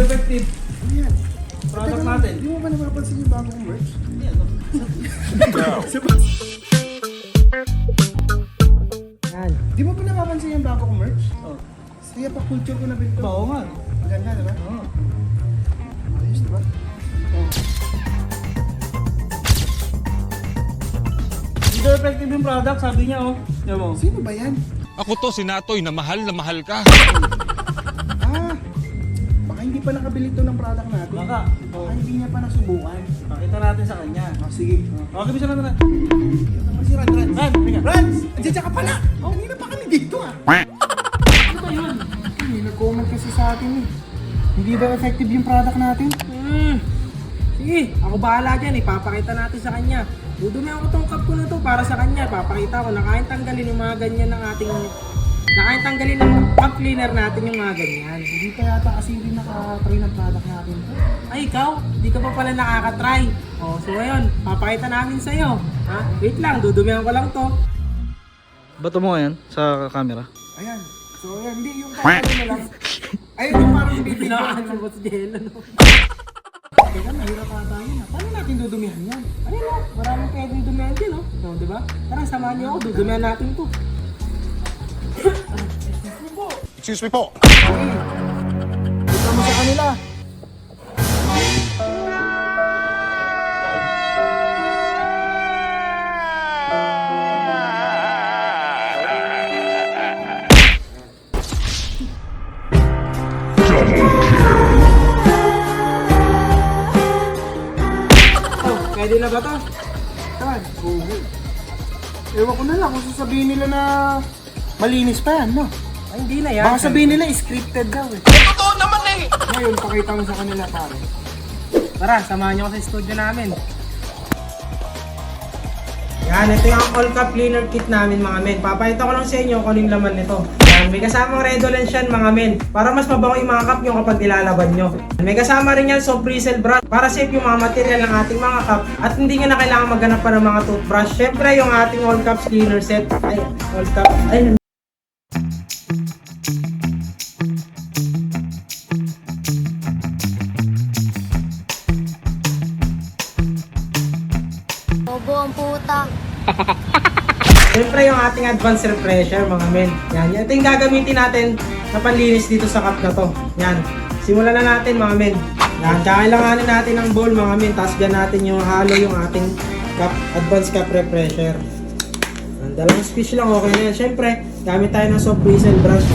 effective. Ayan. Product natin. Di mo ba napapansin yung bagong merch? Yan, no? Yan. Di mo ba napapansin yung bagong merch? Oh. Kaya pa culture ko na bito. Oo nga. Maganda, diba? Oo. Ayos, diba? Oh. Hindi daw effective yung product, sabi niya, oh. Yan mo. Sino ba yan? Ako to si Natoy na mahal ka. Ah, baka hindi pa nakabili to ng product natin. Baka. Baka hindi niya pa nasubukan. Pakita natin sa kanya. Ah, sige. Okay, bisa lang na. Si Rans. Ran, halika. Rans! Andiyan ka pala! Oh, hindi na pa kami dito ah. Ano ba yun? May nag-comment kasi sa atin eh. Hindi daw effective yung product natin. Sige, ako bahala dyan. Ipapakita natin sa kanya. Dudumihan ko tong cup ko na to para sa kanya. Papakita ko. Nakain tanggalin yung mga ganyan ng ating... Nakain tanggalin ng cup cleaner natin yung mga ganyan. Hindi pa yata kasi rin naka-try ng product natin. Ay, ikaw? Di ka pa pala nakaka-try. O, so ngayon, papakita namin sa'yo. Ha? Wait lang, dudumihan ko lang to. Bato mo ngayon sa camera. Ayan. So, ayan. Hindi yung parang na lang. Ayun yung parang Pinakakan bibigyan. mo sa Jello, no? Teka, mahirap ata yun ah. Paano natin dudumihan yan? Ano no? Maraming pwedeng dumihan din, no? No, di ba? Tara, samahan niyo ako. Dudumihan natin to. Excuse me po. Ito mo sa kanila. Oh, pwede na ba to? Saan? Oo. Ewan ko na lang kung sasabihin nila na malinis pa yan, no? Ay, hindi na yan. Baka sabihin nila scripted daw eh. Totoo naman eh. Ngayon, pakita mo sa kanila pare. Tara, samahan niyo ako sa studio namin. Yan, ito yung all cup cleaner kit namin mga men. Papakita ko lang sa inyo kung ano yung laman nito. Yan, may kasamang Redolence yan mga men. Para mas mabango yung mga cup nyo kapag nilalaban nyo. May kasama rin yan soap bristle brush para safe yung mga material ng ating mga cup. At hindi nyo na kailangan maghanap pa ng mga toothbrush. Syempre yung ating all cups cleaner set. Ay, all cup. Ay, Bobo ang puta. Siyempre yung ating advanced refresher mga men. Yan, ito yung gagamitin natin na panlinis dito sa cup na to. Yan, simulan na natin mga men. Yan, kailanganin natin ng bowl mga men. Tapos dyan natin yung halo yung ating cup, advanced cup refresher. Yan, dalawang squish lang okay na yan. Siyempre, gamit tayo ng soap bristle brush.